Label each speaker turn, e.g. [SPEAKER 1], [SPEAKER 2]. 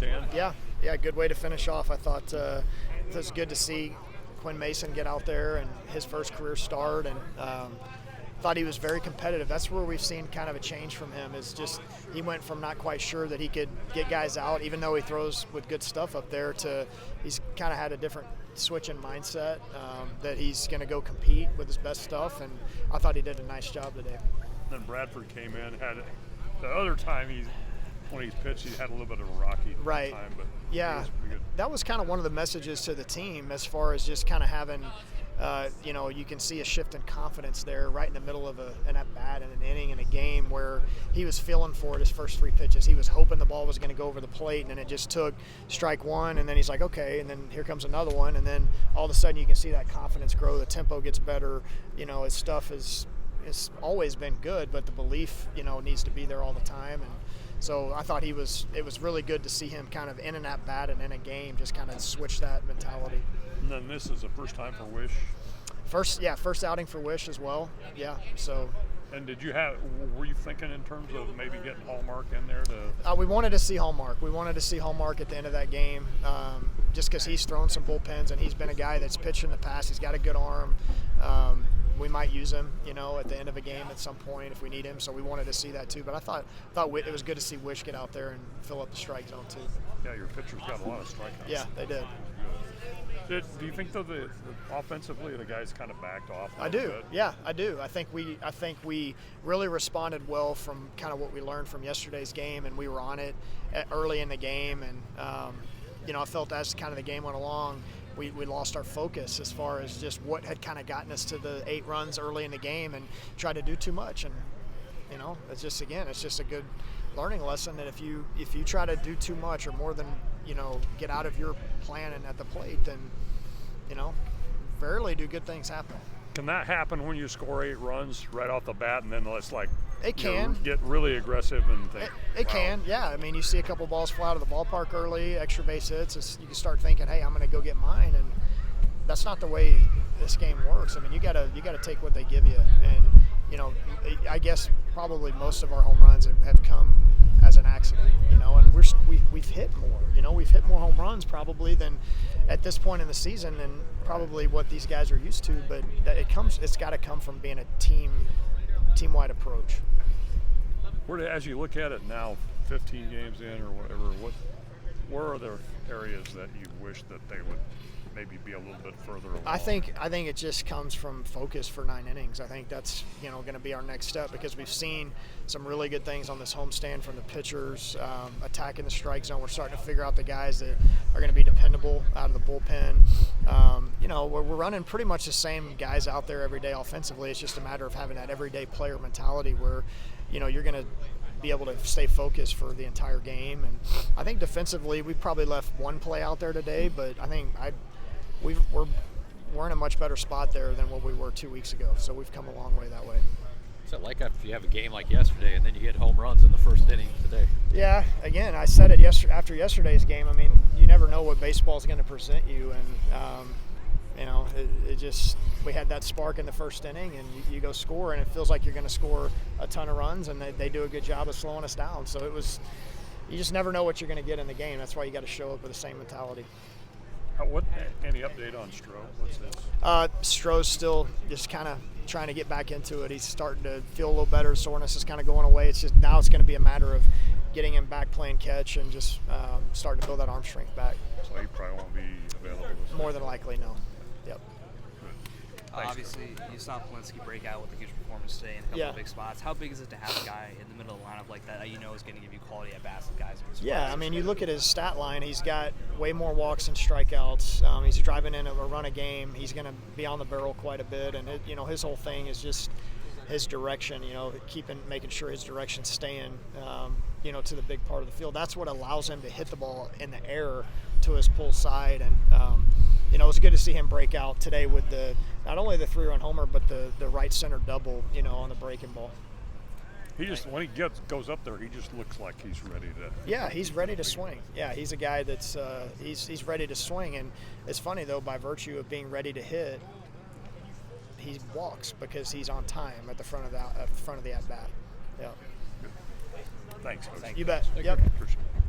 [SPEAKER 1] homestand.
[SPEAKER 2] Yeah, good way to finish off. I thought it was good to see Quinn Mason get out there and his first career start, and thought he was very competitive. That's where we've seen kind of a change from him, is just he went from not quite sure that he could get guys out, even though he throws with good stuff up there, to he's kind of had a different switch in mindset, that he's going to go compete with his best stuff, and I thought he did a nice job today.
[SPEAKER 1] Then Bradford came in, had the other time when he's pitched, he had a little bit of a rocky time, but
[SPEAKER 2] yeah,
[SPEAKER 1] good.
[SPEAKER 2] That was kind of one of the messages to the team, as far as just kind of having, you can see a shift in confidence there right in the middle of an at-bat and an inning in a game where he was feeling for it his first 3 pitches. He was hoping the ball was going to go over the plate, and then it just took strike one, and then he's like, okay, and then here comes another one, and then all of a sudden you can see that confidence grow. The tempo gets better. His stuff it's always been good, but the belief, needs to be there all the time. And so I thought it was really good to see him kind of in an at-bat and in a game just kind of switch that mentality.
[SPEAKER 1] And then this is the first time for Wish?
[SPEAKER 2] First outing for Wish as well. Yeah, so.
[SPEAKER 1] And were you thinking in terms of maybe getting Hallmark in there to?
[SPEAKER 2] We wanted to see Hallmark. We wanted to see Hallmark at the end of that game, just because he's thrown some bullpens and he's been a guy that's pitched in the past. He's got a good arm. We might use him, at the end of a game at some point if we need him. So we wanted to see that too. But I thought it was good to see Wish get out there and fill up the strike zone too.
[SPEAKER 1] Yeah, your pitchers got a lot of strikeouts.
[SPEAKER 2] Yeah, they did.
[SPEAKER 1] Do you think though that offensively the guys kind of backed off?
[SPEAKER 2] I do. Bit? Yeah, I do. I think we really responded well from kind of what we learned from yesterday's game, and we were on it early in the game. And I felt as kind of the game went along, we lost our focus as far as just what had kind of gotten us to the 8 runs early in the game, and tried to do too much. And it's just a good learning lesson that if you try to do too much or more than get out of your plan and at the plate, then rarely do good things happen.
[SPEAKER 1] Can that happen when you score 8 runs right off the bat, and then let's
[SPEAKER 2] it can
[SPEAKER 1] get really aggressive and think
[SPEAKER 2] it can, yeah. I mean, you see a couple balls fly out of the ballpark early, extra base hits, you can start thinking, hey, I'm going to go get mine, and that's not the way this game works. I mean, you gotta take what they give you, and I guess probably most of our home runs have come as an accident, and we've hit more. We've hit more home runs probably than at this point in the season, and probably what these guys are used to. But it's got to come from being a team-wide approach.
[SPEAKER 1] As you look at it now, 15 games in or whatever, where are there areas that you wish that they would maybe be a little bit further along?
[SPEAKER 2] I think it just comes from focus for 9 innings. I think that's going to be our next step, because we've seen some really good things on this homestand from the pitchers, attacking the strike zone. We're starting to figure out the guys that are going to be dependable out of the bullpen. We're running pretty much the same guys out there every day offensively. It's just a matter of having that everyday player mentality where you're going to be able to stay focused for the entire game. And I think defensively we probably left one play out there today, but I think we're in a much better spot there than what we were 2 weeks ago. So we've come a long way that way.
[SPEAKER 3] What's it like after you have a game like yesterday and then you get home runs in the first inning today?
[SPEAKER 2] Yeah, again, I said it after yesterday's game. I mean, you never know what baseball is going to present you, and we had that spark in the first inning, and you go score, and it feels like you're going to score a ton of runs, and they do a good job of slowing us down. So you just never know what you're going to get in the game. That's why you got to show up with the same mentality.
[SPEAKER 1] Any update on Stroh? What's this?
[SPEAKER 2] Stroh's still just kind of trying to get back into it. He's starting to feel a little better. Soreness is kind of going away. It's just now it's going to be a matter of getting him back playing catch and just starting to build that arm strength back.
[SPEAKER 1] So he probably won't be available.
[SPEAKER 2] More than likely, no. Yep.
[SPEAKER 4] Obviously, you saw Polinsky break out with a huge performance today in a couple of big spots. How big is it to have a guy in the middle of the lineup like that is going to give you quality at bats with guys?
[SPEAKER 2] Yeah, I mean, you look at his stat line. He's got way more walks and strikeouts. He's driving in a run a game. He's going to be on the barrel quite a bit, and his whole thing is just his direction. Making sure his direction's staying, to the big part of the field. That's what allows him to hit the ball in the air to his pull side, and it was good to see him break out today with not only the 3-run homer, but the right center double, on the breaking ball.
[SPEAKER 1] He just, when he goes up there, he just looks like he's ready to.
[SPEAKER 2] Yeah, he's ready to swing. Yeah, he's a guy that's he's ready to swing, and it's funny though, by virtue of being ready to hit, he walks because he's on time at the front of the at bat. Yeah.
[SPEAKER 1] Thanks, Coach.
[SPEAKER 2] You bet.
[SPEAKER 1] Thank
[SPEAKER 2] Yep.
[SPEAKER 1] you. Appreciate it.